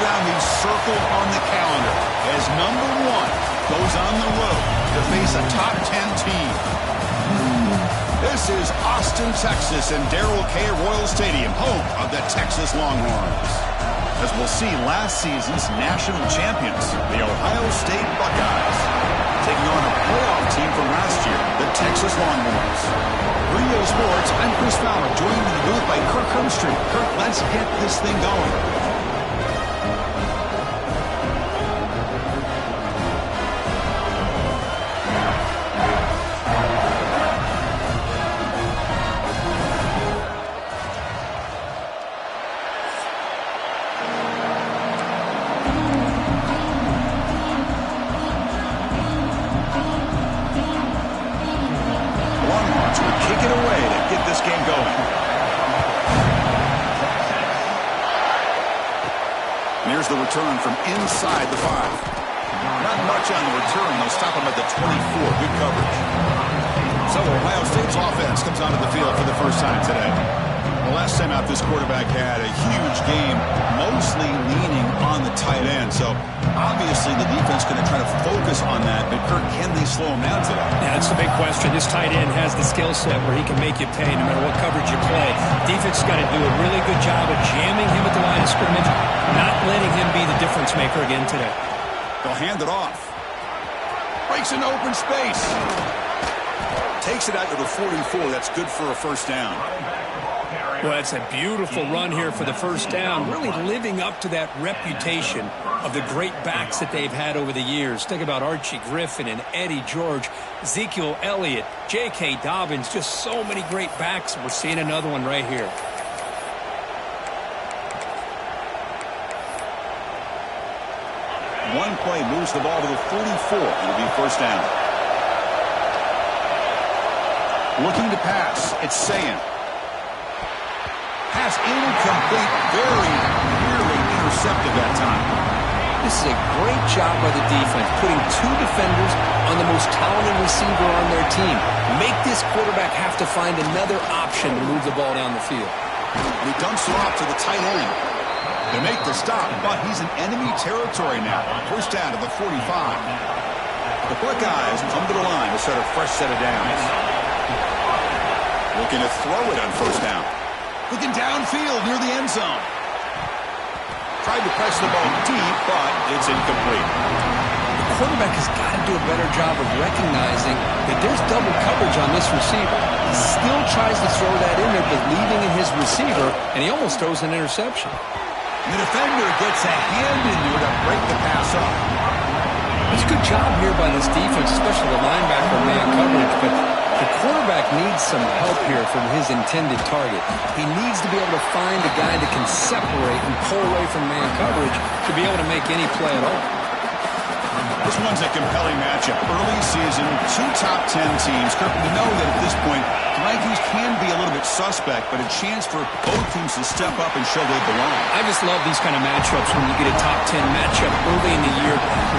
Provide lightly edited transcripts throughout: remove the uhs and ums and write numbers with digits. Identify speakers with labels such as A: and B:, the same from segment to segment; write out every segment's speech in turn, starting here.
A: down the circle on the calendar as number 1 goes on the road to face a top 10 team. This is Austin, Texas, and Darrell K. Royal Stadium, home of the Texas Longhorns. As we'll see, last season's national champions, the Ohio State Buckeyes, taking on a playoff team from last year, the Texas Longhorns. For EA Sports, I'm Chris Fowler, joined in the booth by Kirk Herbstreit. Kirk, let's get this thing going. Here's the return from inside the 5. Not much on the return. They'll stop him at the 24. Good coverage. So Ohio State's offense comes onto the field for the first time today. The last time out, this quarterback had a huge game, mostly leaning on the tight end. So obviously the defense is going to try to focus on that. But Kirk, can they slow him down today?
B: Yeah, that's the big question. This tight end has the skill set where he can make you pay no matter what coverage you play. Defense has got to do a really good job of jamming him at the line of scrimmage, not letting him be the difference maker again today.
A: They'll hand it off. Breaks into open space. Takes it out to the 44. That's good for a first down.
B: Well, it's a beautiful run here for the first down, really living up to that reputation of the great backs that they've had over the years. Think about Archie Griffin and Eddie George, Ezekiel Elliott, J.K. Dobbins, just so many great backs. We're seeing another one right here.
A: One play moves the ball to the 44. It'll be first down. Looking to pass. It's Sayan. Pass incomplete. Very nearly intercepted that time.
C: This is a great job by the defense, putting 2 defenders on the most talented receiver on their team. Make this quarterback have to find another option to move the ball down the field.
A: He dumps it off to the tight end. They make the stop, but he's in enemy territory now. First down to the 45. The Buckeyes come to the line to start a fresh set of downs. Looking to throw it on first down. Looking downfield near the end zone. Tried to press the ball deep, but it's incomplete.
C: The quarterback has got to do a better job of recognizing that there's double coverage on this receiver. He still tries to throw that in there, believing in his receiver, and he almost throws an interception.
A: And the defender gets a hand into it to break the pass up.
C: It's a good job here by this defense, especially the linebacker man coverage, but the quarterback needs some help here from his intended target. He needs to be able to find a guy that can separate and pull away from man coverage to be able to make any play at all.
A: This one's a compelling matchup. Early season, 2 top 10 teams. Kirk, we know that at this point, the Vikings can be a little bit suspect, but a chance for both teams to step up and show they belong.
B: I just love these kind of matchups when you get a top 10 matchup early in the year.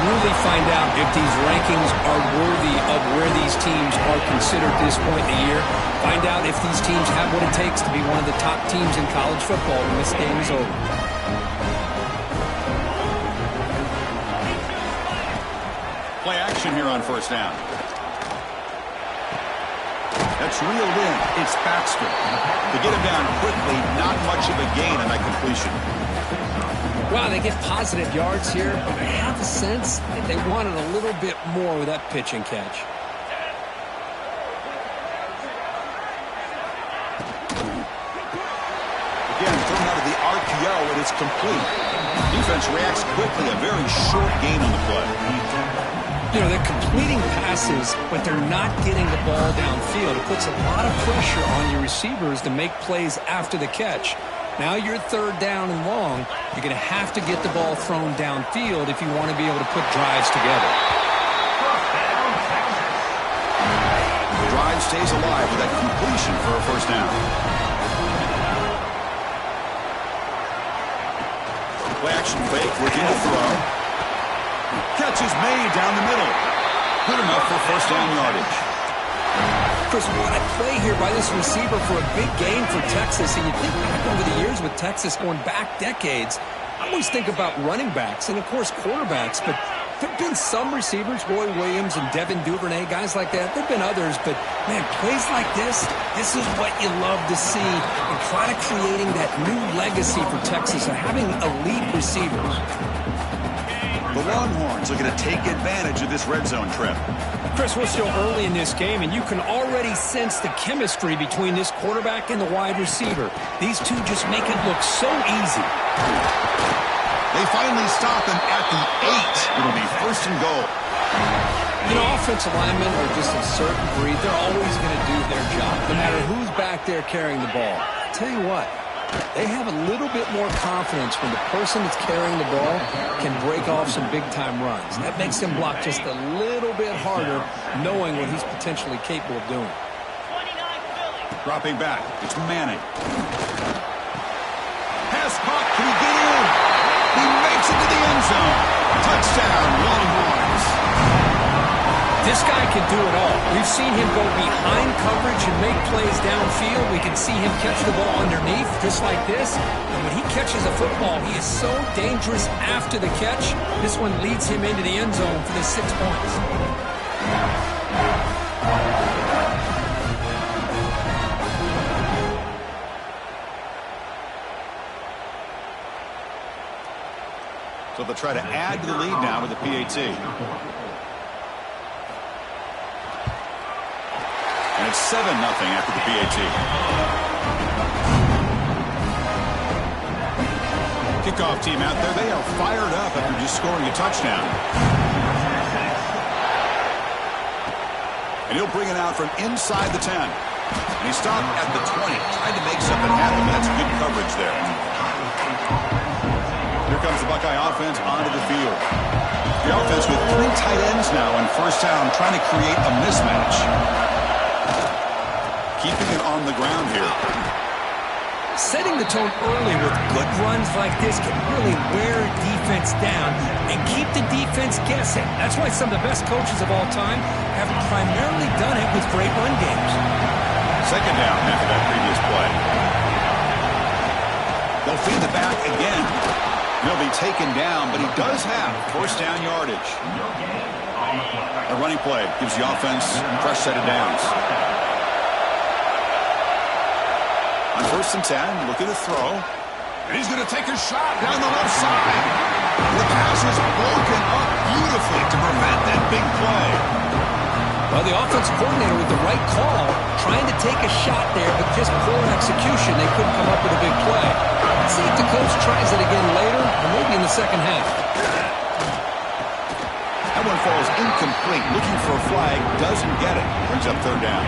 B: Really find out if these rankings are worthy of where these teams are considered at this point in the year. Find out if these teams have what it takes to be one of the top teams in college football when this game is over.
A: Play action here on first down. That's reeled in. It's Baxter. To get him down quickly, not much of a gain on that completion.
B: Wow, they get positive yards here, but I have the sense that they wanted a little bit more with that pitch and catch.
A: Again, thrown out of the RPO, and it's complete. Defense reacts quickly. A very short gain on the play.
B: You know, they're completing passes, but they're not getting the ball downfield. It puts a lot of pressure on your receivers to make plays after the catch. Now you're third down and long. You're going to have to get the ball thrown downfield if you want to be able to put drives together.
A: The drive stays alive with that completion for a first down. Play action fake, looking to throw. Catch is made down the middle. Good enough for first down yardage.
C: Chris, what a play here by this receiver for a big gain for Texas. And you think back over the years with Texas going back decades,
B: I always think about running backs and, of course, quarterbacks, but there have been some receivers, Roy Williams and Devin Duvernay, guys like that. There have been others, but, man, plays like this is what you love to see, and try to creating that new legacy for Texas of having elite receivers.
A: The Longhorns looking to take advantage of this red zone trip.
B: Chris, we're still early in this game, and you can already sense the chemistry between this quarterback and the wide receiver. These two just make it look so easy.
A: They finally stop him at the 8. It'll be first and goal.
B: You know, offensive linemen are just a certain breed. They're always going to do their job, no matter who's back there carrying the ball. I'll tell you what, they have a little bit more confidence when the person that's carrying the ball can break off some big-time runs. That makes them block just a little bit harder, knowing what he's potentially capable of doing.
A: Dropping back, it's Manning. Pass caught, can he get in? He makes it to the end zone. Touchdown, Longhorns.
B: This guy can do it all. We've seen him go behind coverage and make plays downfield. We can see him catch the ball underneath, just like this. And when he catches a football, he is so dangerous after the catch. This one leads him into the end zone for the 6 points.
A: So they'll try to add to the lead now with the PAT. And it's 7-0 after the PAT. Kickoff team out there. They are fired up after just scoring a touchdown. And he'll bring it out from inside the 10. And he stopped at the 20. Tried to make something happen, but that's good coverage there. Here comes the Buckeye offense onto the field. The offense with 3 tight ends now in first down, trying to create a mismatch. Keeping it on the ground here.
B: Setting the tone early with good runs like this can really wear defense down and keep the defense guessing. That's why some of the best coaches of all time have primarily done it with great run games.
A: Second down after that previous play. They'll feed the back again. He'll be taken down, but he does have first down yardage. A running play gives the offense a fresh set of downs. On first and 10, looking to throw. And he's going to take a shot down the left side. The pass is broken up beautifully to prevent that big play.
B: Well, the offensive coordinator with the right call, trying to take a shot there, but just poor execution. They couldn't come up with a big play. Let's see if the coach tries it again later, or maybe in the second half.
A: That one falls incomplete. Looking for a flag, doesn't get it. Brings up third down.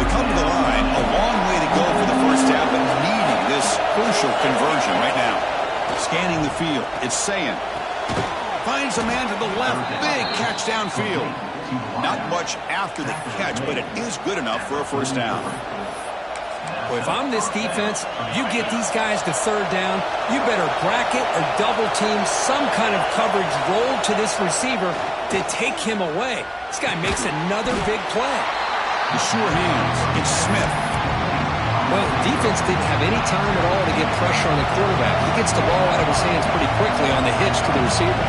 A: They come to the line, a long way to go for the first half, but needing this crucial conversion right now. Scanning the field, it's Sayin. Finds a man to the left, big catch downfield. Not much after the catch, but it is good enough for a first down.
B: Well, if I'm this defense, you get these guys to third down, you better bracket or double team some kind of coverage roll to this receiver to take him away. This guy makes another big play.
A: The sure hands, it's Smith.
B: Well, defense didn't have any time at all to get pressure on the quarterback. He gets the ball out of his hands pretty quickly on the hitch to the receiver.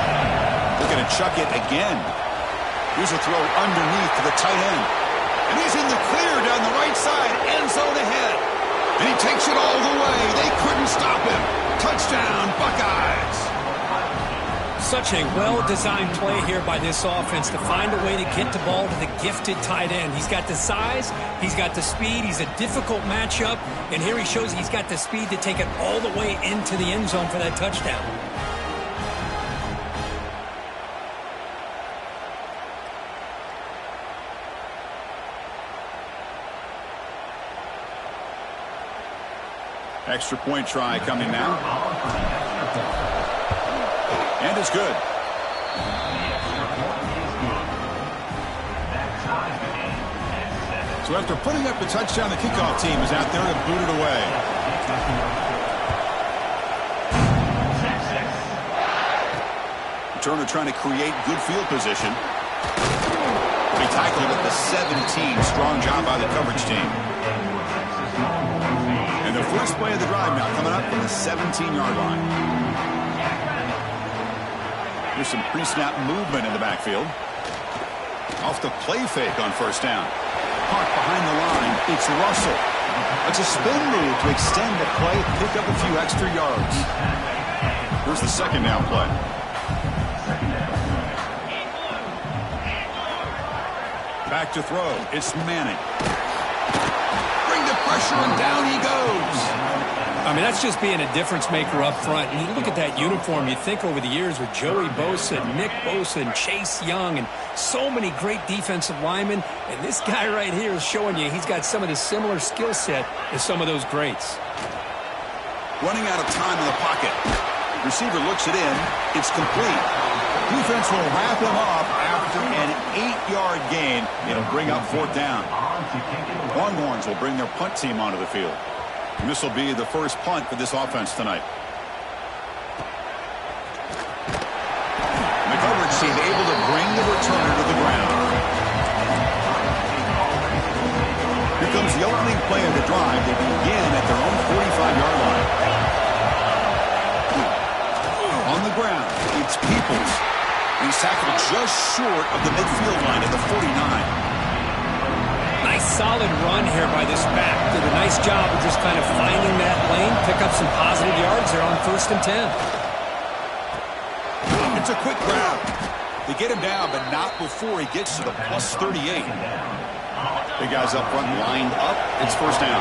A: Looking to chuck it again. Here's a throw underneath to the tight end. And he's in the clear down the right side, end zone ahead. And he takes it all the way. They couldn't stop him. Touchdown, Buckeyes.
B: Such a well-designed play here by this offense to find a way to get the ball to the gifted tight end. He's got the size, he's got the speed, he's a difficult matchup, and here he shows he's got the speed to take it all the way into the end zone for that touchdown.
A: Extra point try coming now. And it's good. So after putting up the touchdown, the kickoff team is out there to boot it away. Turner trying to create good field position. He tackled at the 17. Strong job by the coverage team. And the first play of the drive now coming up from the 17-yard line. Here's some pre-snap movement in the backfield. Off the play fake on first down. Caught behind the line. It's Russell. It's a spin move to extend the play, pick up a few extra yards. Here's the second down play. Back to throw. It's Manning. Bring the pressure and down he goes.
B: I mean, that's just being a difference maker up front. And you look at that uniform, you think over the years with Joey Bosa, Nick Bosa, and Chase Young, and so many great defensive linemen. And this guy right here is showing you he's got some of the similar skill set as some of those greats.
A: Running out of time in the pocket. Receiver looks it in. It's complete. Defense will wrap him up after an 8-yard gain. It'll bring up fourth down. Longhorns will bring their punt team onto the field. And this will be the first punt for this offense tonight. The coverage team able to bring the returner to the ground. Here comes the opening play of the drive. They begin at their own 45-yard line. On the ground, it's Peoples. He's tackled just short of the midfield line at the 49.
B: Nice solid run here by this back. Did a nice job of just kind of finding that lane, pick up some positive yards there on 1st and 10.
A: It's a quick grab. They get him down, but not before he gets to the plus 38. Big guys up front lined up. It's first down.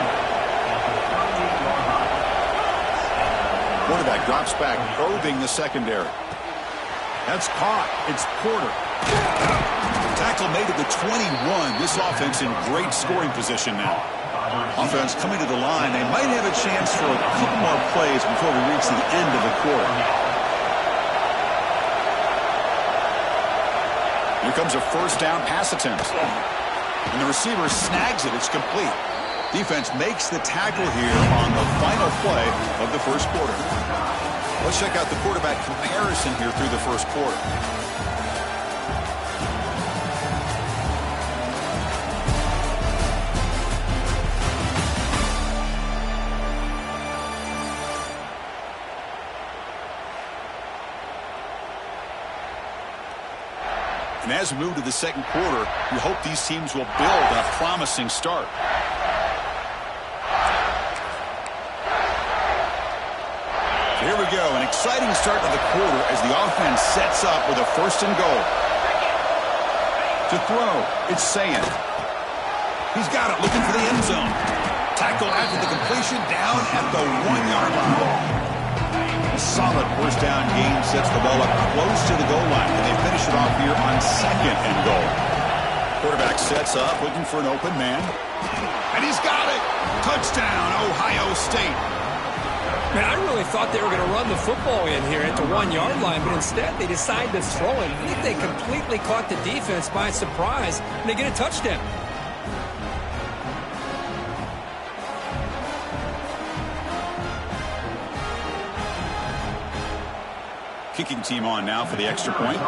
A: Quarterback drops back, probing the secondary. That's caught. It's Porter. Tackle made at the 21. This offense in great scoring position now. Offense coming to the line. They might have a chance for a couple more plays before we reach the end of the quarter. Here comes a first down pass attempt. And the receiver snags it. It's complete. Defense makes the tackle here on the final play of the first quarter. Let's check out the quarterback comparison here through the first quarter. And as we move to the second quarter, we hope these teams will build on a promising start. Here we go, an exciting start to the quarter as the offense sets up with a first and goal. To throw, it's Saying. He's got it, looking for the end zone. Tackle after the completion, down at the 1-yard line. A solid first down gain sets the ball up close to the goal line, and they finish it off here on second and goal. Quarterback sets up, looking for an open man. And he's got it! Touchdown, Ohio State.
B: Man, I really thought they were going to run the football in here at the 1-yard line, but instead they decide to throw it. I think they completely caught the defense by surprise, and they get a touchdown.
A: Kicking team on now for the extra point.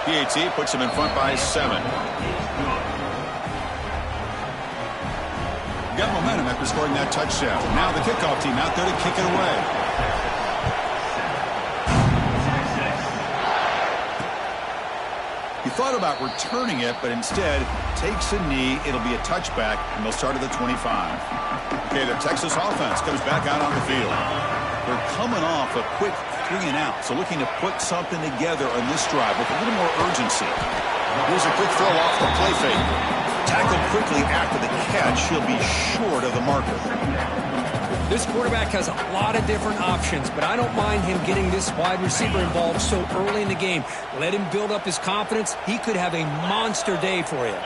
A: PAT puts him in front by 7. Got momentum after scoring that touchdown. Now the kickoff team out there to kick it away. He thought about returning it, but instead takes a knee. It'll be a touchback, and they'll start at the 25. Okay, the Texas offense comes back out on the field. They're coming off a quick 3 and out, so looking to put something together on this drive with a little more urgency. Here's a quick throw off the play fake. Tackled quickly after the catch. He'll be short of the marker.
B: This quarterback has a lot of different options, but I don't mind him getting this wide receiver involved so early in the game. Let him build up his confidence. He could have a monster day for you.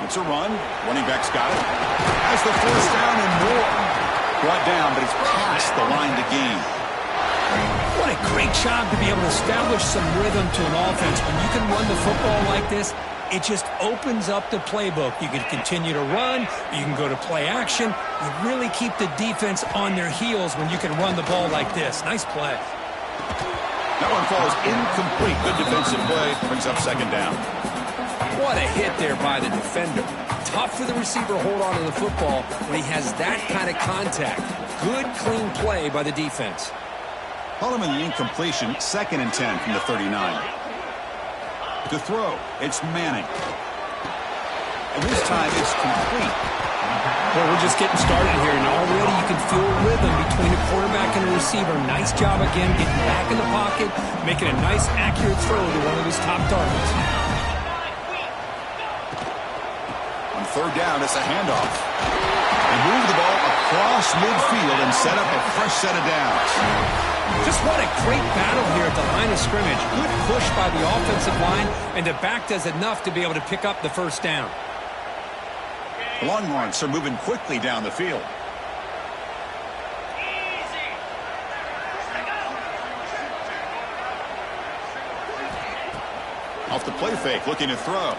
A: It's a run. Running back's got it. Has the first down and more. Brought down, but it's past the line to gain.
B: What a great job to be able to establish some rhythm to an offense. When you can run the football like this, it just opens up the playbook. You can continue to run. You can go to play action. You really keep the defense on their heels when you can run the ball like this. Nice play.
A: That one falls incomplete. Good defensive play. Brings up second down.
B: What a hit there by the defender. Tough for the receiver to hold on to the football when he has that kind of contact. Good, clean play by the defense.
A: Following the incompletion, 2nd and 10 from the 39. To throw, it's Manning. And this time it's complete.
B: Well, we're just getting started here, and already you can feel a rhythm between the quarterback and the receiver. Nice job again getting back in the pocket, making a nice, accurate throw to one of his top targets.
A: On 3rd down, it's a handoff. They move the ball across midfield and set up a fresh set of downs.
B: Just what a great battle here at the line of scrimmage. Good push by the offensive line, and the back does enough to be able to pick up the 1st down.
A: The Longhorns are moving quickly down the field. Off the play fake, looking to throw.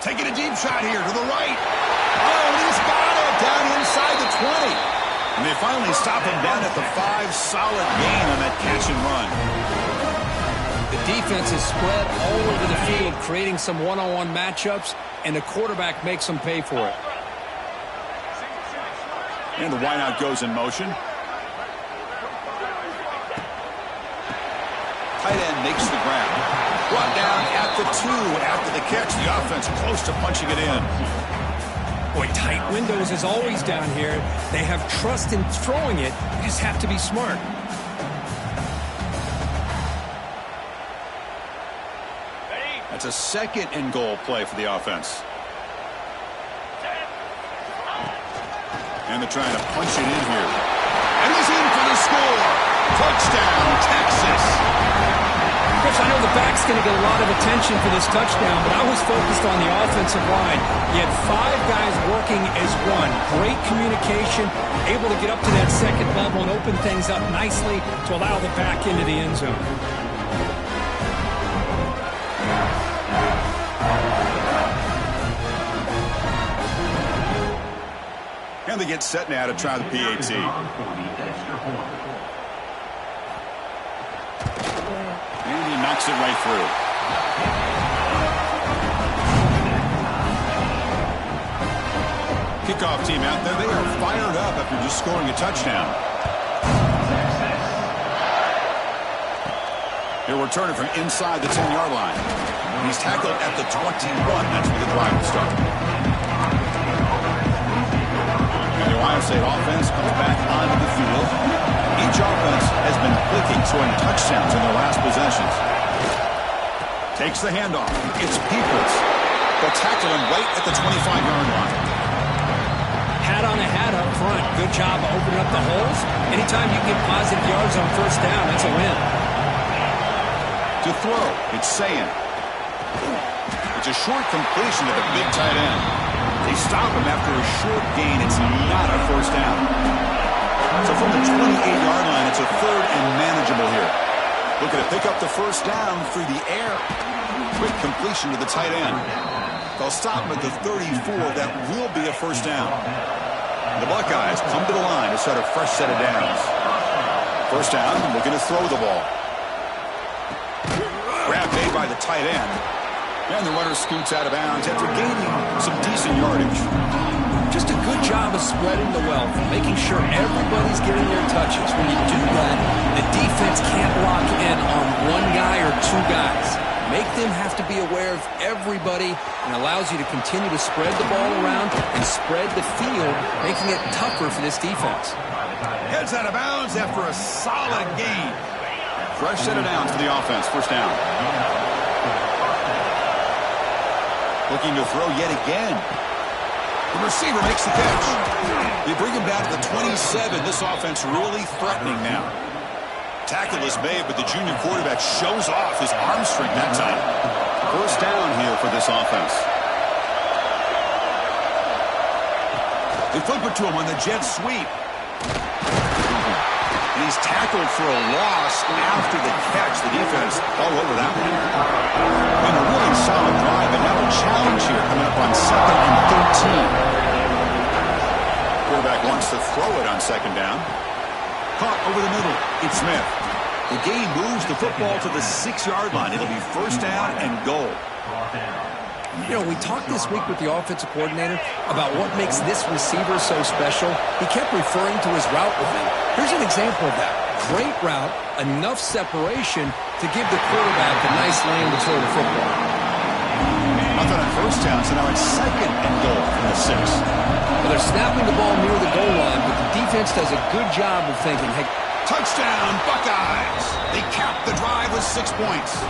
A: Taking a deep shot here to the right. Oh, he's got it down inside the 20. And they finally stop him down at the 5. Solid gain on that catch and run.
B: The defense is spread all over the field, creating some one-on-one matchups, and the quarterback makes them pay for it.
A: And the wideout goes in motion. Tight end makes the grab. Brought down at the 2 after the catch. The offense close to punching it in.
B: Boy, tight windows is always down here. They have trust in throwing it. You just have to be smart.
A: That's a 2nd and goal play for the offense. And they're trying to punch it in here. And he's in for the score. Touchdown, Texas.
B: Chris, I know the back's going to get a lot of attention for this touchdown, but I was focused on the offensive line. You had 5 guys working as one. Great communication, able to get up to that 2nd level and open things up nicely to allow the back into the end zone.
A: And they get set now to try the PAT. And he knocks it right through. Kickoff team out there. They are fired up after just scoring a touchdown. They're returning from inside the 10-yard line. He's tackled at the 21. That's where the drive will start. And the Ohio State offense comes back onto the field. Each offense has been clicking, scoring touchdowns in their last possessions. Takes the handoff. It's Peoples. They'll tackle him right at the 25-yard line.
B: Hat on a hat up front. Good job of opening up the holes. Anytime you get positive yards on 1st down, that's a win.
A: To throw, it's Sayin. It's a short completion to the big tight end. They stop him after a short gain. It's not a 1st down. So from the 28-yard line, it's a 3rd and manageable here. Looking to pick up the 1st down through the air. Quick completion to the tight end. They'll stop him at the 34. That will be a 1st down. The Buckeyes come to the line to set a fresh set of downs. 1st down, looking to throw the ball. Grab made by the tight end. And the runner scoots out of bounds after gaining some decent yardage.
B: Just a good job of spreading the wealth, making sure everybody's getting their touches. When you do that, the defense can't lock in on one guy or 2 guys. Make them have to be aware of everybody and allows you to continue to spread the ball around and spread the field, making it tougher for this defense.
A: Heads out of bounds after a solid gain. Fresh set of downs for the offense. 1st down. Looking to throw yet again. The receiver makes the catch. They bring him down to the 27. This offense really threatening now. Tackle is made, but the junior quarterback shows off his arm strength that time. 1st down here for this offense. They flip it to him on the jet sweep. And he's tackled for a loss after the catch. The defense all over that one. And a really solid drive, and now a challenge here coming up on 2nd and 13. Quarterback wants to throw it on 2nd down. Caught over the middle. It's Smith. The gain moves the football to the 6-yard line. It'll be 1st down and goal.
B: You know, we talked this week with the offensive coordinator about what makes this receiver so special. He kept referring to his route with him. Here's an example of that. Great route, enough separation to give the quarterback a nice lane to throw the football.
A: Nothing on first down, so now it's second and goal from the 6.
B: Well, they're snapping the ball near the goal line, but the defense does a good job of thinking, hey,
A: touchdown, Buckeyes! They cap the drive with 6 points.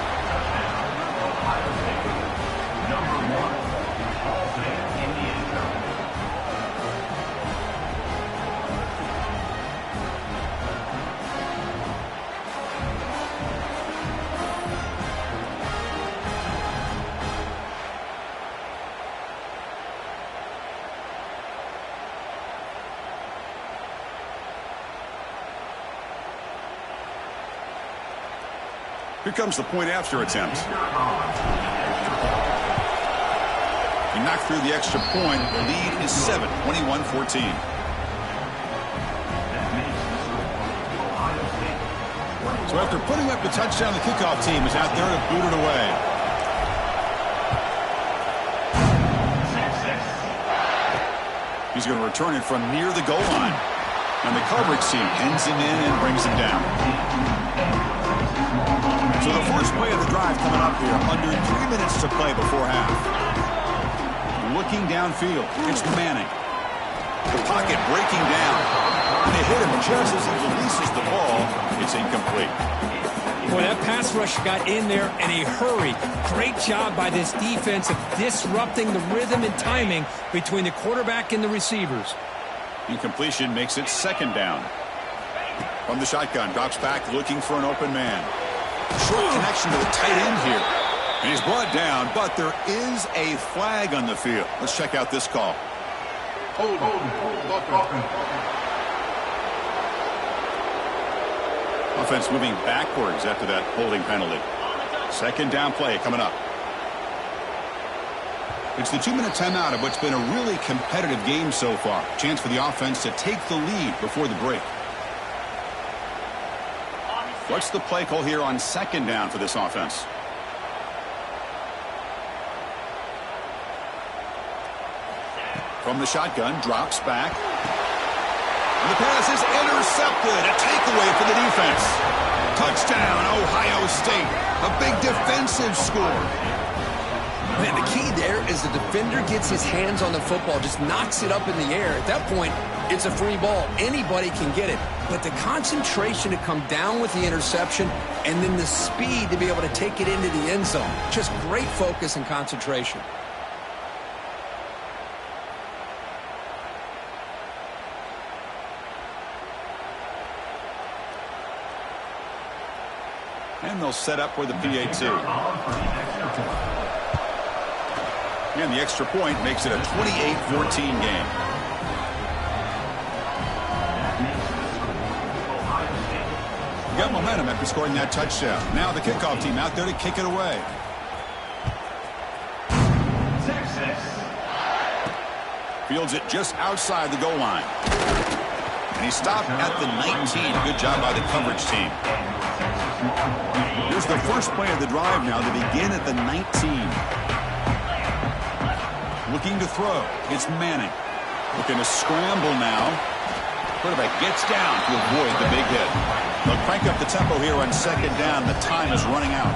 A: Here comes the point-after attempt. He knocked through the extra point. The lead is 7, 21-14. So after putting up the touchdown, the kickoff team is out there to boot it away. He's going to return it from near the goal line. And the coverage team pins him in and brings him down. So the first play of the drive coming up here, under 3 minutes to play before half. Looking downfield, it's Manning. The pocket breaking down. And they hit him just as he releases the ball. It's incomplete.
B: Boy, that pass rush got in there in a hurry. Great job by this defense of disrupting the rhythm and timing between the quarterback and the receivers.
A: Incompletion makes it second down. From the shotgun, drops back looking for an open man. Short connection to the tight end here. And he's brought down, but there is a flag on the field. Let's check out this call. Offense moving backwards after that holding penalty. Second down play coming up. It's the 2-minute timeout of what's been a really competitive game so far. Chance for the offense to take the lead before the break. What's the play call here on second down for this offense? From the shotgun, drops back. And the pass is intercepted. A takeaway for the defense. Touchdown, Ohio State. A big defensive score.
B: Man, the key there is the defender gets his hands on the football, just knocks it up in the air. At that point, it's a free ball. Anybody can get it. But the concentration to come down with the interception and then the speed to be able to take it into the end zone. Just great focus and concentration.
A: And they'll set up for the PAT. And the extra point makes it a 28-14 game. Got momentum after scoring that touchdown. Now the kickoff team out there to kick it away. Fields it just outside the goal line. And he stopped at the 19. Good job by the coverage team. Here's the first play of the drive now to begin at the 19. Looking to throw. It's Manning. Looking to scramble now. Quarterback gets down to avoid the big hit. They'll crank up the tempo here on second down. The time is running out.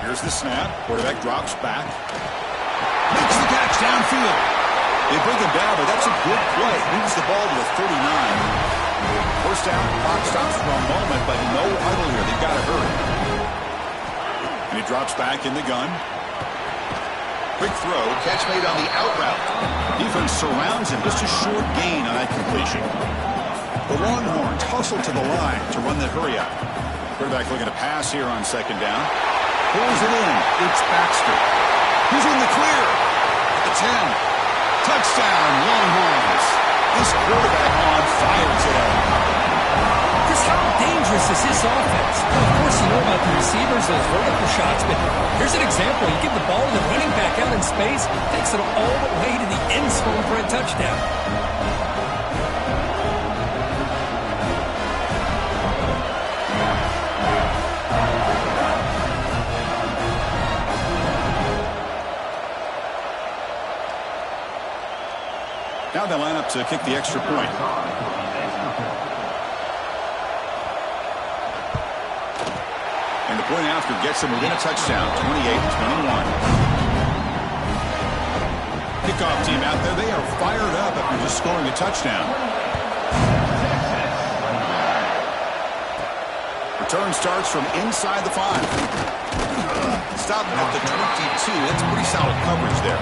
A: Here's the snap. Quarterback drops back. Makes the catch downfield. They bring him down, but that's a good play. Moves the ball to the 39. First down, clock stops for a moment, but no huddle here. They've got to hurry. And he drops back in the gun. Quick throw, catch made on the out route. Defense surrounds him, just a short gain on that completion. The Longhorns hustle to the line to run the hurry up. Quarterback looking to pass here on second down. Pulls it in. It's Baxter. He's in the clear. At the 10. Touchdown, Longhorns. This quarterback on fire today.
B: Just how dangerous is this offense? Well, of course, you know about the receivers, those vertical shots, but here's an example. You give the ball to the running back out in space, takes it all the way to the end zone for a touchdown.
A: they line up to kick the extra point. And the point after gets them within a touchdown, 28-21. Kickoff team out there, they are fired up after just scoring a touchdown. Return starts from inside the 5. Stop at the 22. That's pretty solid coverage there.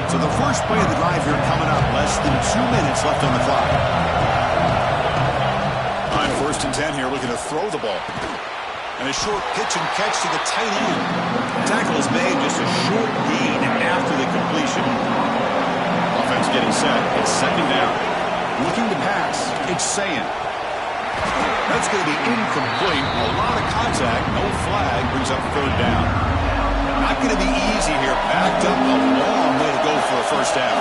A: So the first play of the drive here coming up. Less than 2 minutes left on the clock. On 1st and 10 here, looking to throw the ball. And a short pitch and catch to the tight end. Tackle is made, just a short gain after the completion. Offense getting set. It's 2nd down. Looking to pass. It's Sayin. That's going to be incomplete. A lot of contact. No flag. Brings up 3rd down. Not going to be easy here. Backed up a long way to go for a 1st down.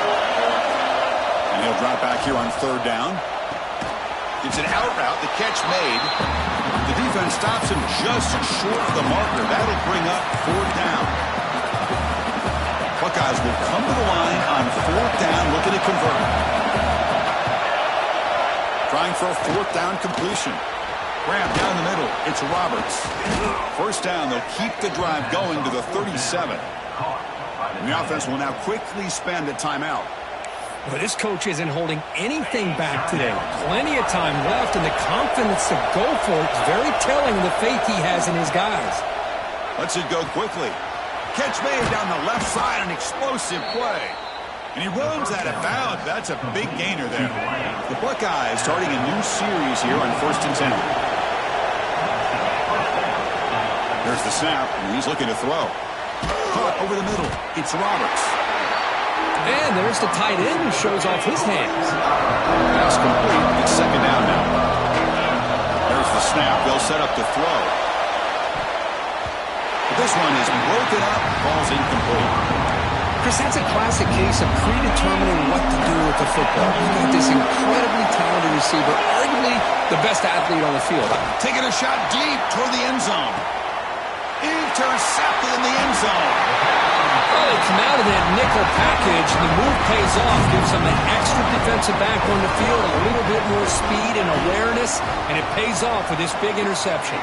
A: And he'll drop back here on 3rd down. It's an out route. The catch made. The defense stops him just short of the marker. That'll bring up 4th down. Buckeyes will come to the line on 4th down, looking to convert. Trying for a 4th down completion. Grab down the middle. It's Roberts. 1st down. They'll keep the drive going to the 37. And the offense will now quickly spend a timeout.
B: Well, this coach isn't holding anything back today. Plenty of time left, and the confidence to go for it is very telling of the faith he has in his guys.
A: Lets it go quickly. Catch made down the left side, an explosive play. And he runs out of bounds. That's a big gainer there. The Buckeyes starting a new series here on 1st and 10. There's the snap, and he's looking to throw. Caught over the middle. It's Roberts.
B: And there's the tight end who shows off his hands.
A: Pass complete. It's 2nd down now. There's the snap. They'll set up to throw. But this one is broken up. Ball's incomplete.
B: Chris, that's a classic case of predetermining what to do with the football. You've got this incredibly talented receiver, arguably the best athlete on the field.
A: Taking a shot deep toward the end zone. Intercepted in the end zone.
B: Well, they come out of that nickel package, and the move pays off, gives them an extra defensive back on the field, a little bit more speed and awareness, and it pays off with this big interception.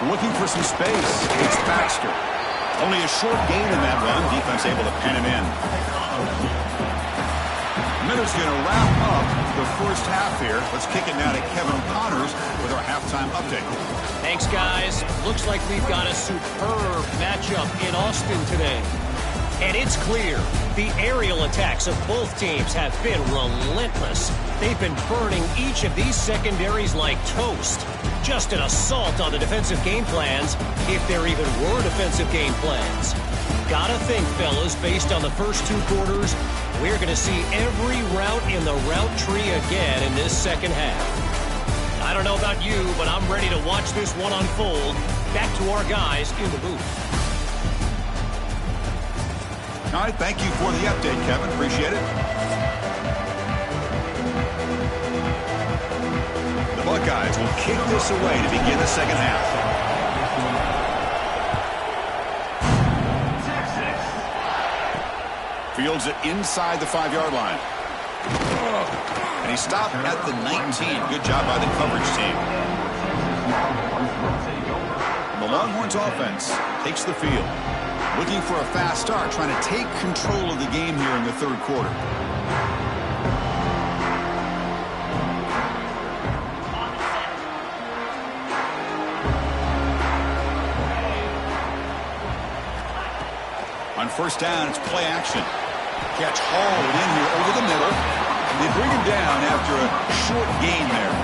A: Looking for some space. It's Baxter. Only a short gain in that run. Defense able to pen him in. Miller's going to wrap up the 1st half here. Let's kick it now to Kevin Connors with our halftime update.
D: Thanks, guys. Looks like we've got a superb matchup in Austin today. And it's clear the aerial attacks of both teams have been relentless. They've been burning each of these secondaries like toast. Just an assault on the defensive game plans, if there even were defensive game plans. Gotta think, fellas, based on the first 2 quarters, we're going to see every route in the route tree again in this 2nd half. I don't know about you, but I'm ready to watch this one unfold. Back to our guys in the booth.
A: All right, thank you for the update, Kevin. Appreciate it. The Buckeyes will kick this away to begin the 2nd half. Fields it inside the 5-yard line. And he stopped at the 19. Good job by the coverage team. The Longhorns offense takes the field. Looking for a fast start, trying to take control of the game here in the 3rd quarter. On 1st down, it's play action. Catch hauled in here over the middle. They bring him down after a short gain there.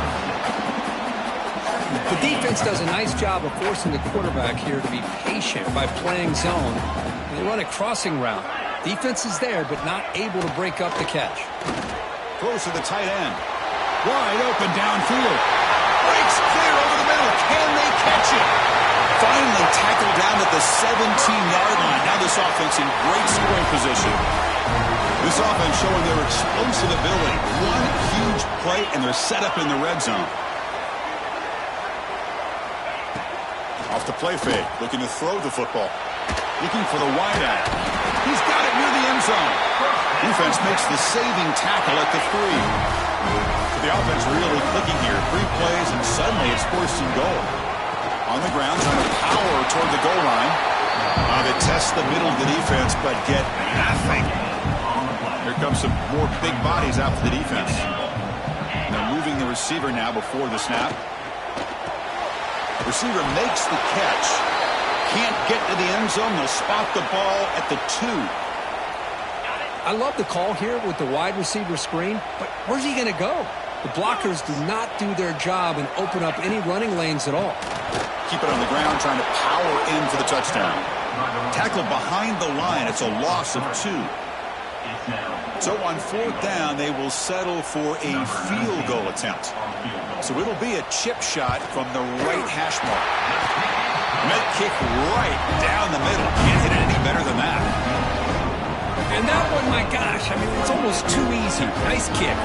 B: The defense does a nice job of forcing the quarterback here to be patient by playing zone. They run a crossing route. Defense is there, but not able to break up the catch.
A: Throws to the tight end. Wide open downfield. Breaks clear over the middle. Can they catch it? Finally tackled down at the 17-yard line. Now this offense in great scoring position. This offense showing their explosive ability. One huge play, and they're set up in the red zone. Off the play fake, looking to throw the football. Looking for the wide out. He He's got it near the end zone. Defense makes the saving tackle at the 3. So the offense really clicking here. 3 plays, and suddenly it's 4th and goal. On the ground, trying to power toward the goal line. They test the middle of the defense, but get nothing. Here comes some more big bodies out for the defense. They're moving the receiver now before the snap. Receiver makes the catch. Can't get to the end zone. They'll spot the ball at the 2.
B: I love the call here with the wide receiver screen, but where's he going to go? The blockers do not do their job and open up any running lanes at all.
A: Keep it on the ground, trying to power in for the touchdown. Tackle behind the line. It's a loss of 2. So on 4th down, they will settle for a field goal attempt. So it'll be a chip shot from the right hash mark. Med kick right down the middle. Can't hit it any better than that.
B: And that one, my gosh, I mean, it's almost too easy. Nice kick.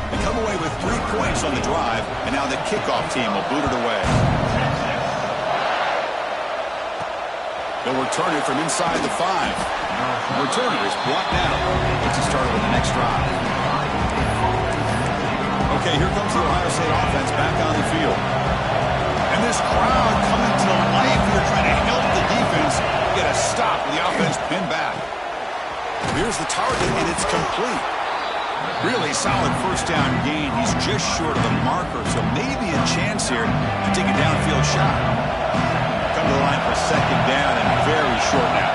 A: They come away with 3 points on the drive, and now the kickoff team will boot it away. They'll return it from inside the 5. Returner is brought down. Gets it started with the next drive. Okay, here comes the Ohio State offense back on the field. And this crowd coming to life here, trying to help the defense get a stop with the offense pinned back. Here's the target, and it's complete. Really solid 1st down gain. He's just short of the marker, so maybe a chance here to take a downfield shot. Come to the line for 2nd down and very short now.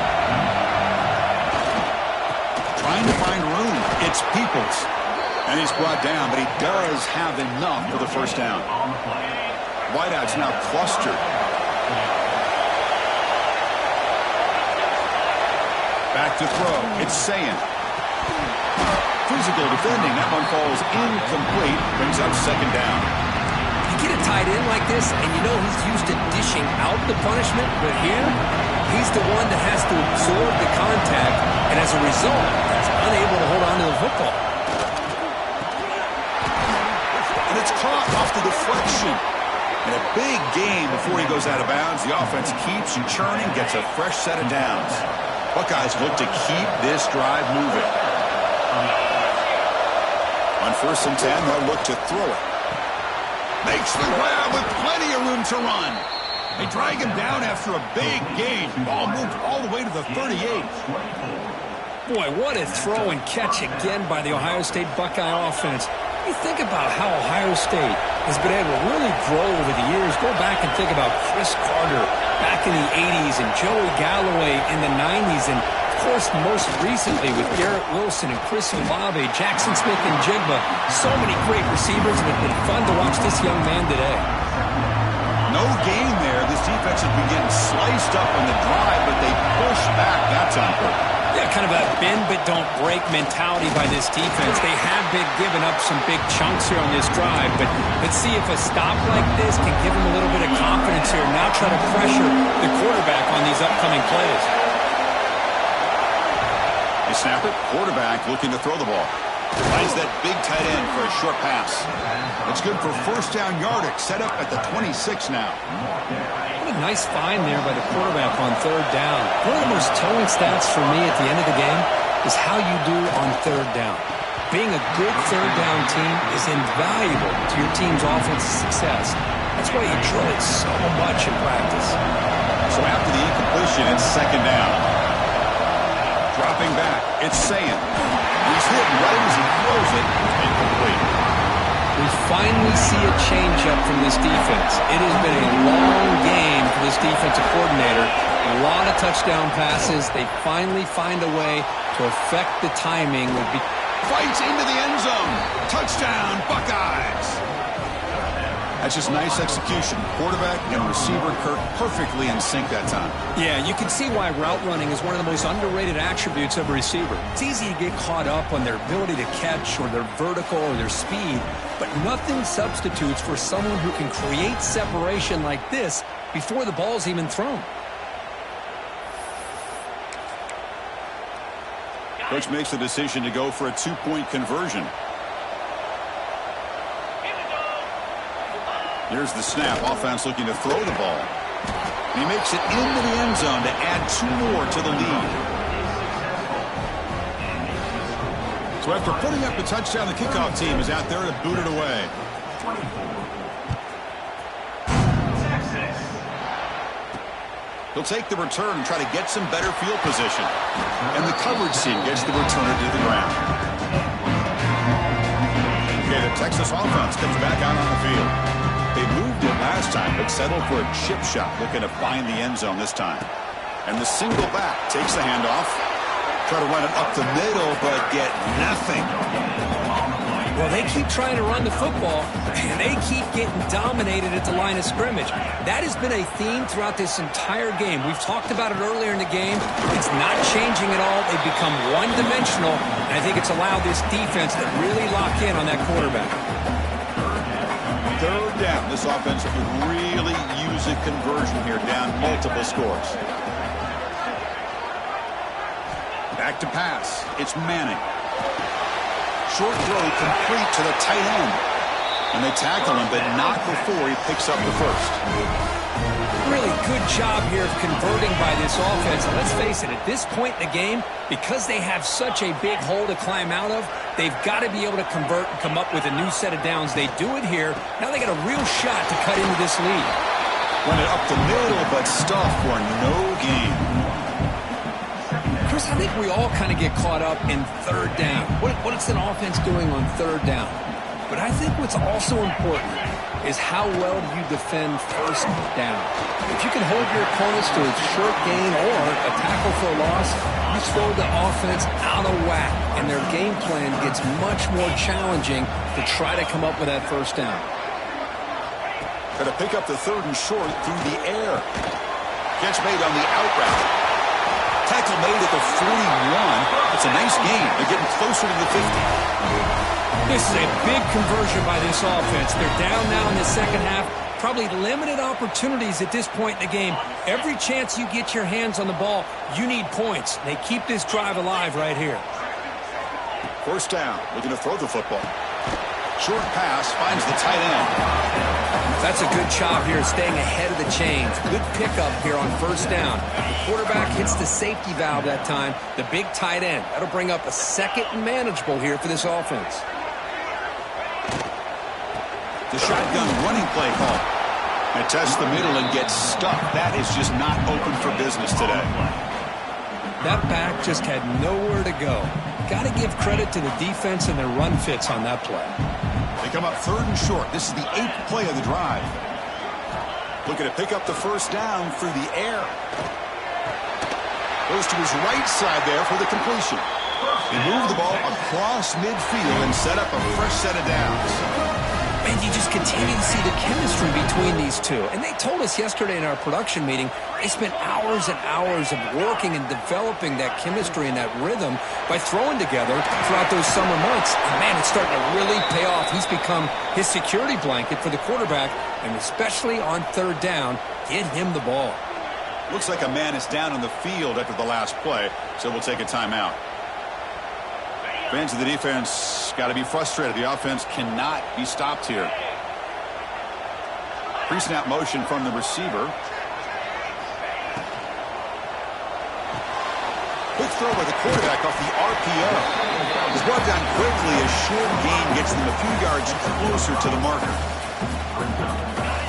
A: Trying to find room. It's Peoples. And he's brought down, but he does have enough for the 1st down. Wideout's now clustered. Back to throw. It's Sayin. Physical defending. That one falls incomplete. Brings up 2nd down.
B: You get a tight end like this, and you know he's used to dishing out the punishment, but here, he's the one that has to absorb the contact, and as a result, he's unable to hold on to the football.
A: And it's caught off the deflection. And a big game before he goes out of bounds. The offense keeps churning, gets a fresh set of downs. Buckeyes look to keep this drive moving. On 1st and 10, they'll look to throw it. Makes the grab with plenty of room to run. They drag him down after a big gain. Ball moved all the way to the 38.
B: Boy, what a throw and catch again by the Ohio State Buckeye offense. You think about how Ohio State has been able to really grow over the years. Go back and think about Chris Carter back in the 80s and Joey Galloway in the 90s. And, of course, most recently with Garrett Wilson and Chris Olave, Jackson Smith and Jigba. So many great receivers, and it's been fun to watch this young man today.
A: No gain there. This defense has been getting sliced up on the drive, but they push back that time.
B: Yeah, kind of a bend but don't break mentality by this defense. They have been giving up some big chunks here on this drive, but let's see if a stop like this can give them a little bit of confidence here. Now try to pressure the quarterback on these upcoming plays.
A: They snap it. Quarterback looking to throw the ball. Finds that big tight end for a short pass. It's good for 1st down yardage. Set up at the 26 now.
B: What a nice find there by the quarterback on 3rd down. One of the most telling stats for me at the end of the game is how you do on 3rd down. Being a good 3rd down team is invaluable to your team's offensive success. That's why you drill it so much in practice.
A: So after the incompletion, it's 2nd down. Dropping back, it's Sayin. He's hit right as he throws it. Incomplete.
B: We finally see a change-up from this defense. It has been a long game for this defensive coordinator. A lot of touchdown passes. They finally find a way to affect the timing.
A: Fights into the end zone. Touchdown, Buckeyes. That's just nice execution. Quarterback and receiver Kirk perfectly in sync that time.
B: Yeah, you can see why route running is one of the most underrated attributes of a receiver. It's easy to get caught up on their ability to catch or their vertical or their speed, but nothing substitutes for someone who can create separation like this before the ball's even thrown.
A: Coach makes the decision to go for a 2-point conversion. Here's the snap. Offense looking to throw the ball. He makes it into the end zone to add 2 more to the lead. So after putting up the touchdown, the kickoff team is out there to boot it away. He'll take the return and try to get some better field position. And the coverage team gets the returner to the ground. Okay, the Texas offense comes back out on the field. They moved it last time, but settled for a chip shot, looking to find the end zone this time. And the single back takes the handoff. Try to run it up the middle, but get nothing.
B: Well, they keep trying to run the football, and they keep getting dominated at the line of scrimmage. That has been a theme throughout this entire game. We've talked about it earlier in the game. It's not changing at all. They've become one-dimensional, and I think it's allowed this defense to really lock in on that quarterback.
A: Third down. This offense could really use a conversion here, down multiple scores. Back to pass. It's Manning. Short throw complete to the tight end. And they tackle him, but not before he picks up the first.
B: Really good job here of converting by this offense. And let's face it, at this point in the game, because they have such a big hole to climb out of, they've got to be able to convert and come up with a new set of downs. They do it here. Now they got a real shot to cut into this lead.
A: Run it up the middle, but stuffed for no gain.
B: Chris, I think we all kind of get caught up in third down. What's an offense doing on third down? But I think what's also important is how well you defend first down. If you can hold your opponents to a short gain or a tackle for a loss, you throw the offense out of whack, and their game plan gets much more challenging to try to come up with that first down.
A: Got to pick up the third and short through the air. Catch made on the out route. Tackle made at the 41. It's a nice gain. They're getting closer to the 50.
B: This is a big conversion by this offense. They're down now in the second half. Probably limited opportunities at this point in the game. Every chance you get your hands on the ball, you need points. They keep this drive alive right here.
A: First down. Looking to throw the football. Short pass finds the tight end.
B: That's a good job here staying ahead of the chains. Good pickup here on first down. The quarterback hits the safety valve that time. The big tight end. That'll bring up a second and manageable here for this offense.
A: The shotgun running play call. It tests the middle and gets stuck. That is just not open for business today.
B: That back just had nowhere to go. Got to give credit to the defense and their run fits on that play.
A: They come up third and short. This is the 8th play of the drive. Looking to pick up the first down through the air. Goes to his right side there for the completion. They move the ball across midfield and set up a fresh set of downs.
B: And you just continue to see the chemistry between these two. And they told us yesterday in our production meeting, they spent hours and hours of working and developing that chemistry and that rhythm by throwing together throughout those summer months. And man, it's starting to really pay off. He's become his security blanket for the quarterback, and especially on third down, get him the ball.
A: Looks like a man is down on the field after the last play, so we'll take a timeout. Fans of the defense got to be frustrated. The offense cannot be stopped here. Pre-snap motion from the receiver. Quick throw by the quarterback off the RPO. It's brought down quickly. A short gain gets them a few yards closer to the marker.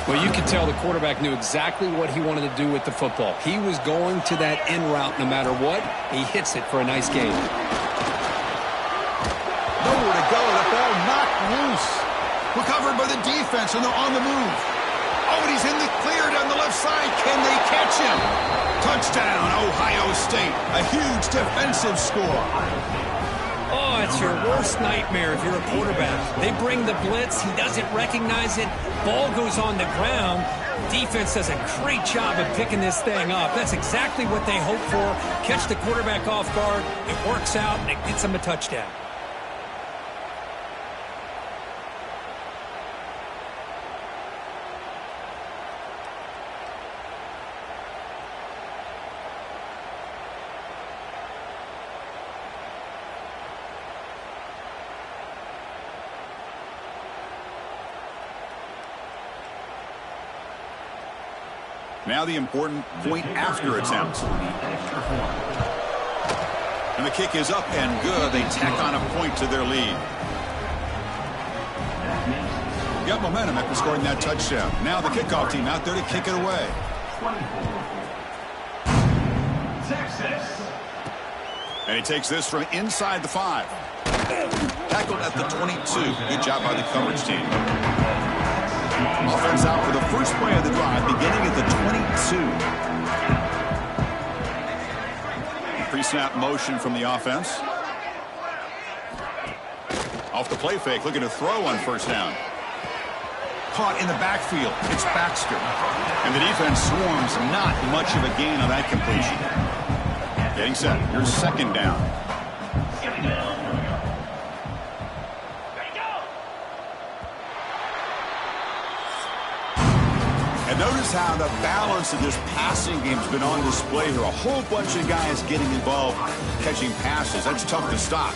B: Well, you could tell the quarterback knew exactly what he wanted to do with the football. He was going to that in route no matter what. He hits it for a nice gain.
A: Nowhere to go. The ball knocked loose. Recovered by the defense, and they're on the move. Oh, and he's in the clear down the left side. Can they catch him? Touchdown, Ohio State. A huge defensive score.
B: Oh, it's your worst nightmare if you're a quarterback. They bring the blitz. He doesn't recognize it. Ball goes on the ground. Defense does a great job of picking this thing up. That's exactly what they hope for. Catch the quarterback off guard. It works out, and it gets them a touchdown.
A: Now the important point after attempt. And the kick is up and good. They tack on a point to their lead. Got momentum after scoring that touchdown. Now the kickoff team out there to kick it away. And he takes this from inside the 5. Tackled at the 22. Good job by the coverage team. Offense out for the first play of the drive, beginning at the 22. Pre-snap motion from the offense. Off the play fake, looking to throw on first down. Caught in the backfield. It's Baxter. And the defense swarms. Not much of a gain on that completion. Getting set. Here's second down. And notice how the balance of this passing game has been on display here. A whole bunch of guys getting involved catching passes. That's tough to stop.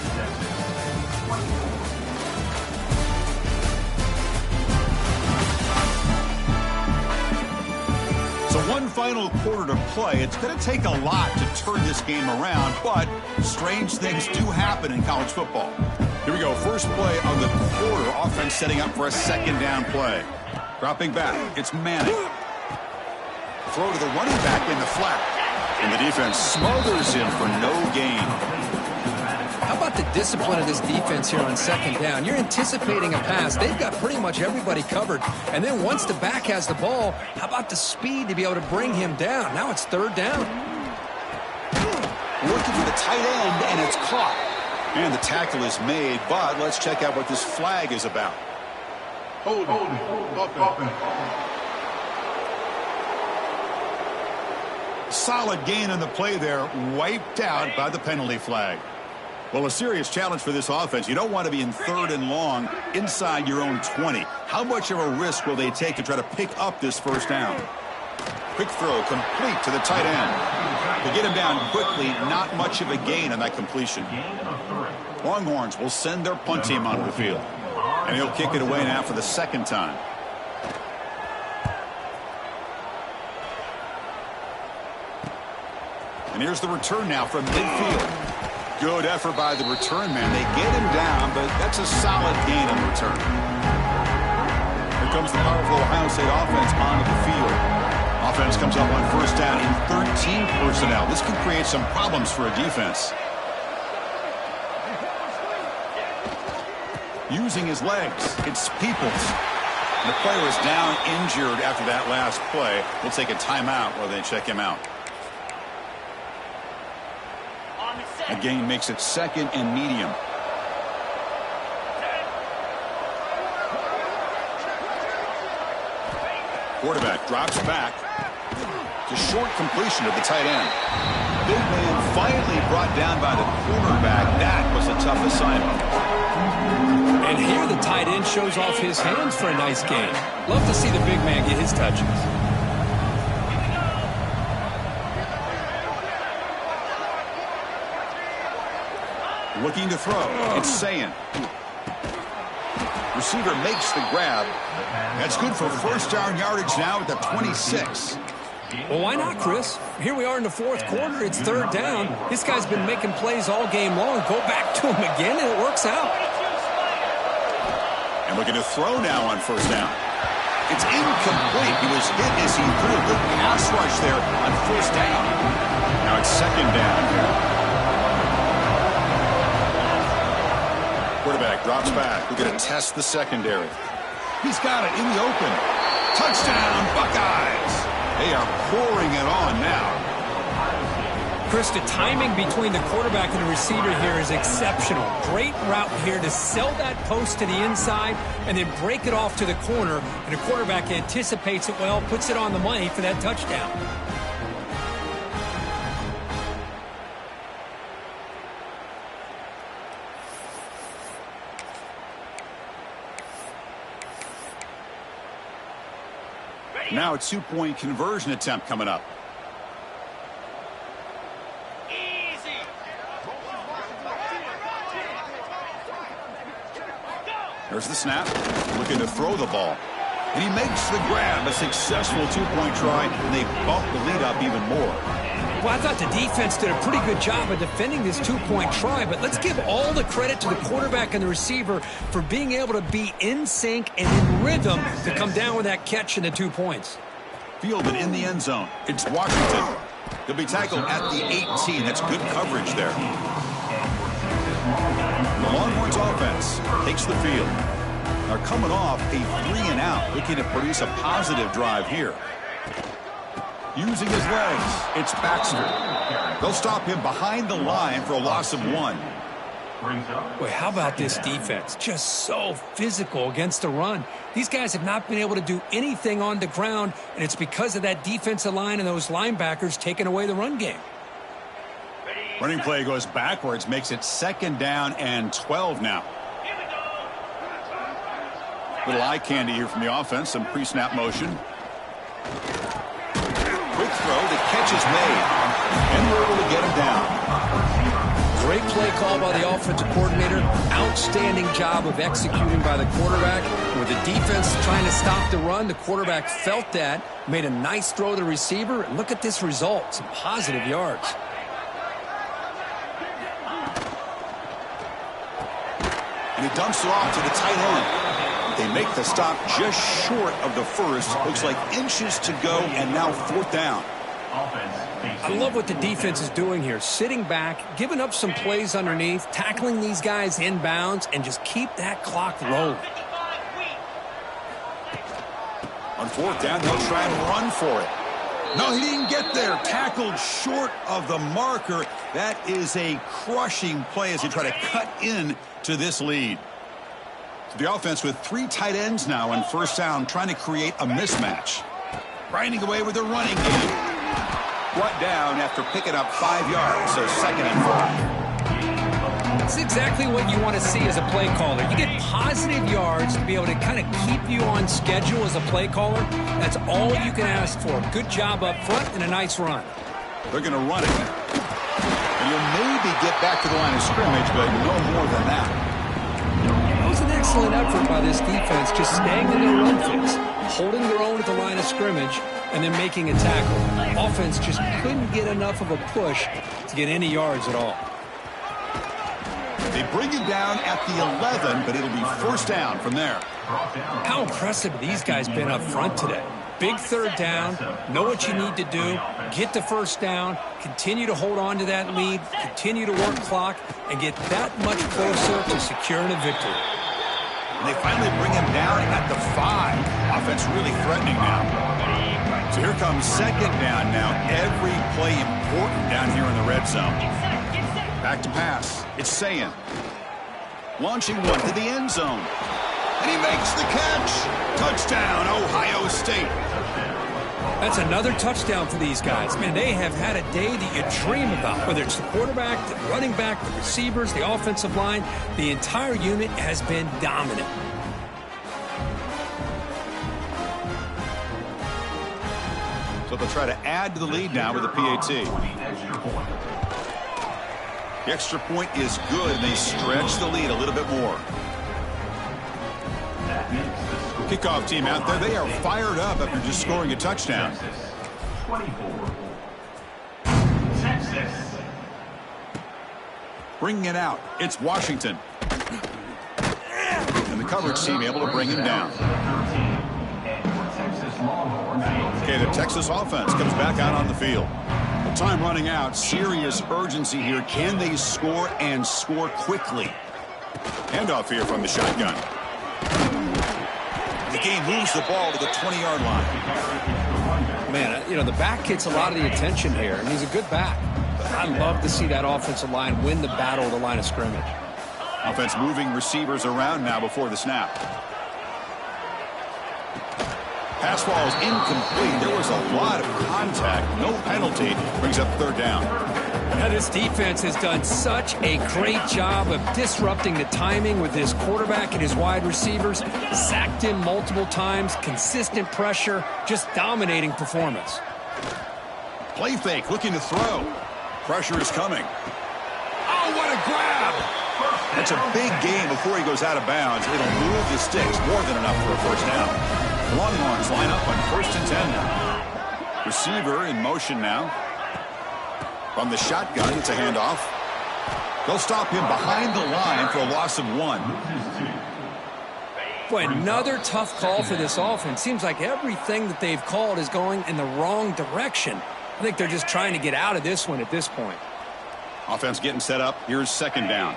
A: So one final quarter to play. It's going to take a lot to turn this game around, but strange things do happen in college football. Here we go. First play of the quarter. Offense setting up for a second down play. Dropping back. It's Manning. Throw to the running back in the flat. And the defense smothers him for no gain.
C: How about the discipline of this defense here on second down? You're anticipating a pass. They've got pretty much everybody covered. And then once the back has the ball, how about the speed to be able to bring him down? Now it's third down.
A: Working for the tight end, and it's caught. And the tackle is made, but let's check out what this flag is about. Hold it. Solid gain on the play there, wiped out by the penalty flag. Well, a serious challenge for this offense. You don't want to be in third and long inside your own 20. How much of a risk will they take to try to pick up this first down? Quick throw complete to the tight end. To get him down quickly, not much of a gain on that completion. Longhorns will send their punt team onto the field. And he'll kick it away now for the second time. And here's the return now from midfield. Good effort by the return man. They get him down, but that's a solid gain on the return. Here comes the powerful Ohio State offense onto the field. Offense comes up on first down in 13 personnel. This could create some problems for a defense. Using his legs, it's Peoples. The player is down injured after that last play. We'll take a timeout while they check him out. A gain makes it second and medium. Quarterback drops back. It's a short completion to the tight end. Big man finally brought down by the quarterback. That was a tough assignment.
B: And here the tight end shows off his hands for a nice gain. Love to see the big man get his touches.
A: Looking to throw. It's Sayin. Receiver makes the grab. That's good for first down yardage now at the 26.
B: Well, why not, Chris? Here we are in the fourth quarter. It's third down. This guy's been making plays all game long. Go back to him again, and it works out.
A: And looking to throw now on first down. It's incomplete. He was hit as he threw a good pass rush there on first down. Now it's second down here. Quarterback drops back. We're going to test the secondary. He's got it in the open. Touchdown, Buckeyes. They are pouring it on now.
B: Chris, the timing between the quarterback and the receiver here is exceptional. Great route here to sell that post to the inside and then break it off to the corner. And the quarterback anticipates it well, puts it on the money for that touchdown.
A: Now a two-point conversion attempt coming up. There's the snap. Looking to throw the ball. And he makes the grab, a successful two-point try, and they bump the lead up even more.
B: Well, I thought the defense did a pretty good job of defending this two-point try, but let's give all the credit to the quarterback and the receiver for being able to be in sync and in rhythm to come down with that catch and the 2 points.
A: Fielded in the end zone. It's Washington. He'll be tackled at the 18. That's good coverage there. The Longhorns offense takes the field. They're coming off a 3-and-out, looking to produce a positive drive here. Using his legs, it's Baxter. They'll stop him behind the line for a loss of 1.
B: Boy, how about this defense? Just so physical against the run. These guys have not been able to do anything on the ground, and it's because of that defensive line and those linebackers taking away the run game.
A: Running play goes backwards, makes it 2nd down and 12 now. Little eye candy here from the offense, some pre-snap motion. Quick throw, the catch is made, and we're able to get him down.
B: Great play call by the offensive coordinator. Outstanding job of executing by the quarterback. With the defense trying to stop the run, the quarterback felt that, made a nice throw to the receiver, and look at this result, some positive yards.
A: And he dumps it off to the tight end. They make the stop just short of the first. Looks like inches to go, and now 4th down.
B: I love what the defense is doing here. Sitting back, giving up some plays underneath, tackling these guys inbounds, and just keep that clock rolling.
A: On 4th down, they'll try and run for it. No, he didn't get there. Tackled short of the marker. That is a crushing play as they try to cut in to this lead. The offense with 3 tight ends now on 1st down, trying to create a mismatch. Grinding away with their running game. Brought down after picking up 5 yards, so 2nd and 5.
B: That's exactly what you want to see as a play caller. You get positive yards to be able to kind of keep you on schedule as a play caller. That's all you can ask for. Good job up front and a nice run.
A: They're going to run it. And you'll maybe get back to the line of scrimmage, but no more than that.
B: That was an excellent effort by this defense, just staying in their run fix, holding their own at the line of scrimmage, and then making a tackle. Offense just couldn't get enough of a push to get any yards at all.
A: They bring it down at the 11, but it'll be 1st down from there.
B: How impressive have these guys been up front today? Big 3rd down, know what you need to do, get the 1st down, continue to hold on to that lead, continue to work clock, and get that much closer to securing a victory.
A: And they finally bring him down at the 5. Offense really threatening now. So here comes 2nd down now. Every play important down here in the red zone. Back to pass. It's Sayin. Launching one to the end zone. And he makes the catch. Touchdown, Ohio State.
B: That's another touchdown for these guys. Man, they have had a day that you dream about. Whether it's the quarterback, the running back, the receivers, the offensive line, the entire unit has been dominant.
A: So they'll try to add to the lead now with the PAT. The extra point is good, and they stretch the lead a little bit more. Kickoff team out there, they are fired up after just scoring a touchdown.
E: 24. Texas.
A: Bringing it out, it's Washington. And the coverage team able to bring him down. Okay, the Texas offense comes back out on the field. Time running out, serious urgency here. Can they score and score quickly? Handoff here from the shotgun. The game moves the ball to the 20-yard line.
B: Man, you know, the back gets a lot of the attention here, and he's a good back. But I love to see that offensive line win the battle of the line of scrimmage.
A: Offense moving receivers around now before the snap. Pass ball is incomplete. There was a lot of contact. No penalty. Brings up 3rd down.
B: Now, this defense has done such a great job of disrupting the timing with his quarterback and his wide receivers. Sacked him multiple times. Consistent pressure. Just dominating performance.
A: Play fake. Looking to throw. Pressure is coming. Oh, what a grab. That's a big gain before he goes out of bounds. It'll move the sticks. More than enough for a 1st down. Longhorns line up on 1st and 10 now. Receiver in motion now. From the shotgun, it's a handoff. They'll stop him behind the line for a loss of 1.
B: Boy, another tough call for this offense. Seems like everything that they've called is going in the wrong direction. I think they're just trying to get out of this one at this point.
A: Offense getting set up. Here's 2nd down.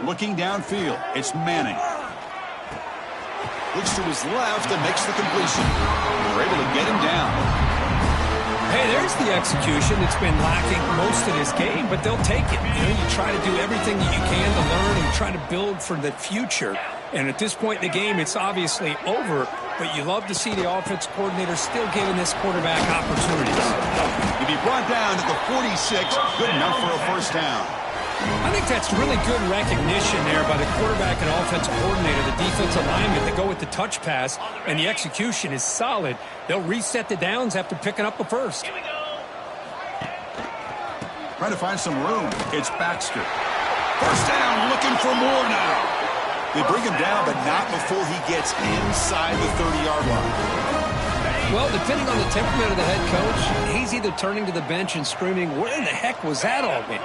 A: Looking downfield, it's Manning. Looks to his left and makes the completion. They're able to get him down.
B: Hey, there's the execution that's been lacking most of this game, but they'll take it. You know, you try to do everything that you can to learn and try to build for the future. And at this point in the game, it's obviously over, but you love to see the offense coordinator still giving this quarterback opportunities.
A: He'll be brought down at the 46, good enough for a 1st down.
B: I think that's really good recognition there by the quarterback and offensive coordinator, the defensive lineman, to go with the touch pass, and the execution is solid. They'll reset the downs after picking up the 1st.
A: Trying to find some room. It's Baxter. 1st down, looking for more now. They bring him down, but not before he gets inside the 30-yard line.
B: Well, depending on the temperament of the head coach, he's either turning to the bench and screaming, where in the heck was that all been?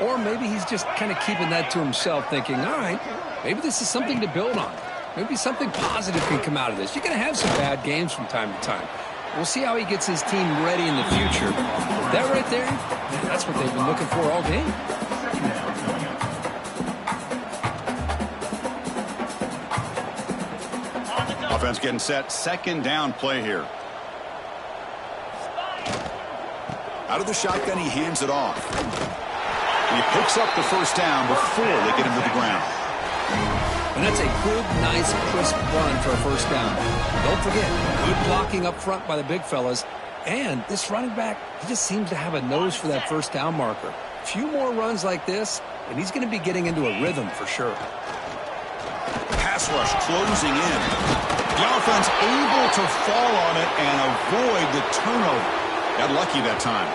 B: Or maybe he's just kind of keeping that to himself, thinking, all right, maybe this is something to build on. Maybe something positive can come out of this. You're going to have some bad games from time to time. We'll see how he gets his team ready in the future. That right there, that's what they've been looking for all game.
A: Offense getting set. 2nd down play here. Out of the shotgun, he hands it off. He picks up the 1st down before they get him to the ground.
B: And that's a good, nice, crisp run for a 1st down. Don't forget, good blocking up front by the big fellas. And this running back, he just seems to have a nose for that 1st down marker. A few more runs like this, and he's going to be getting into a rhythm for sure.
A: Pass rush closing in. The offense able to fall on it and avoid the turnover. Got lucky that time.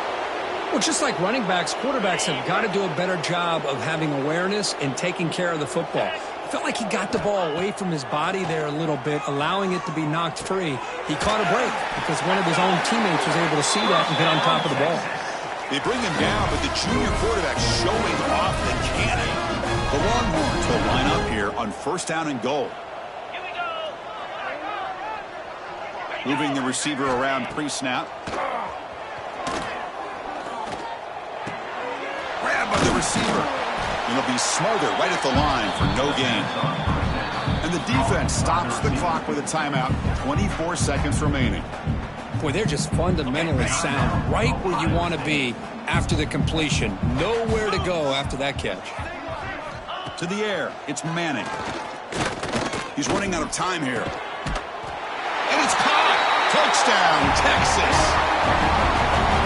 B: Well, just like running backs, quarterbacks have got to do a better job of having awareness and taking care of the football. I felt like he got the ball away from his body there a little bit, allowing it to be knocked free. He caught a break because one of his own teammates was able to see that and get on top of the ball.
A: They bring him down, but the junior quarterback showing off the cannon. The Longhorns will line up here on 1st down and goal. Moving the receiver around pre-snap. Grab by the receiver. And he'll be smothered right at the line for no gain. And the defense stops the clock with a timeout. 24 seconds remaining.
B: Boy, they're just fundamentally sound. Right where you want to be after the completion. Nowhere to go after that catch.
A: To the air, it's Manning. He's running out of time here. And it's caught! Touchdown, Texas!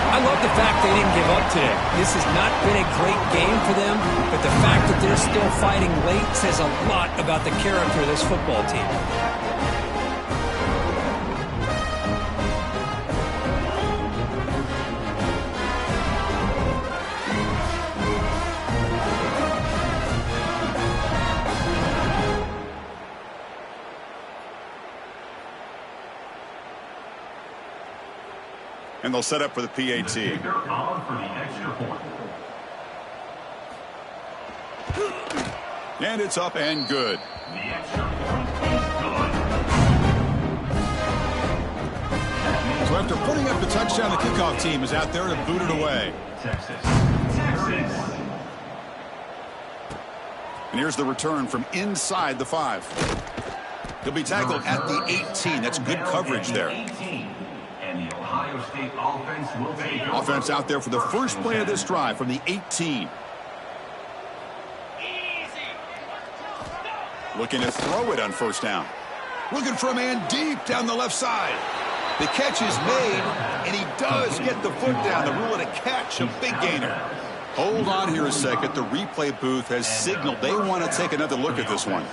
B: I love the fact they didn't give up today. This has not been a great game for them, but the fact that they're still fighting late says a lot about the character of this football team.
A: And they'll set up for the PAT. And it's up and good. So after putting up the touchdown, the kickoff team is out there to boot it away. And here's the return from inside the 5. He'll be tackled at the 18. That's good coverage there.
E: And the Ohio State offense will take over.
A: Offense out there for the first play of this drive from the 18. Looking to throw it on 1st down. Looking for a man deep down the left side. The catch is made, and he does get the foot down. The rule of a catch, a big gainer. Hold on here a second. The replay booth has signaled they want to take another look at this one.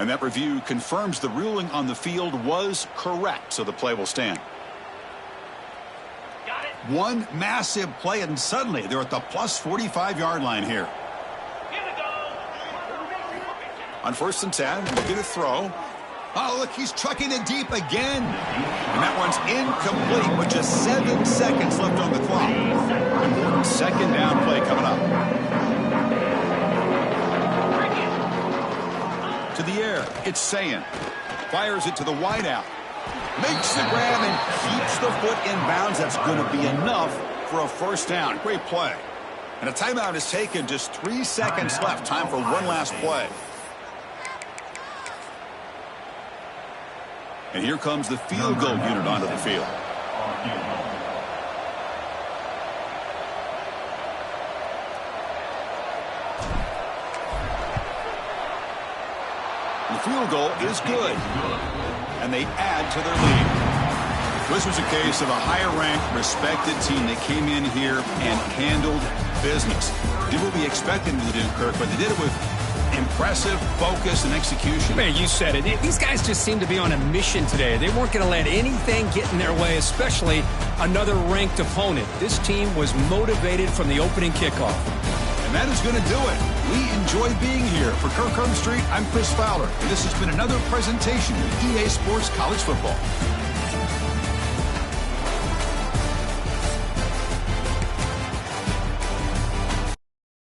A: And that review confirms the ruling on the field was correct, so the play will stand. One massive play, and suddenly they're at the plus 45-yard line here. On 1st and 10, looking to throw. Oh, look, he's trucking it deep again. And that one's incomplete with just 7 seconds left on the clock. Important 2nd down play coming up. To the air, it's Sayin. Fires it to the wideout. Makes the grab and keeps the foot in bounds. That's going to be enough for a 1st down. Great play. And a timeout is taken. Just 3 seconds left. Time for one last play. And here comes the field goal unit onto the field. The field goal is good. And they add to their lead. This was a case of a higher-ranked, respected team that came in here and handled business. Did what we expected them to do, Kirk, but they did it with impressive focus and execution.
B: Man, you said it. These guys just seem to be on a mission today. They weren't going to let anything get in their way, especially another ranked opponent. This team was motivated from the opening kickoff.
A: And that is going to do it. We enjoy being here. For Kirk Street, I'm Chris Fowler, and this has been another presentation of EA Sports College Football.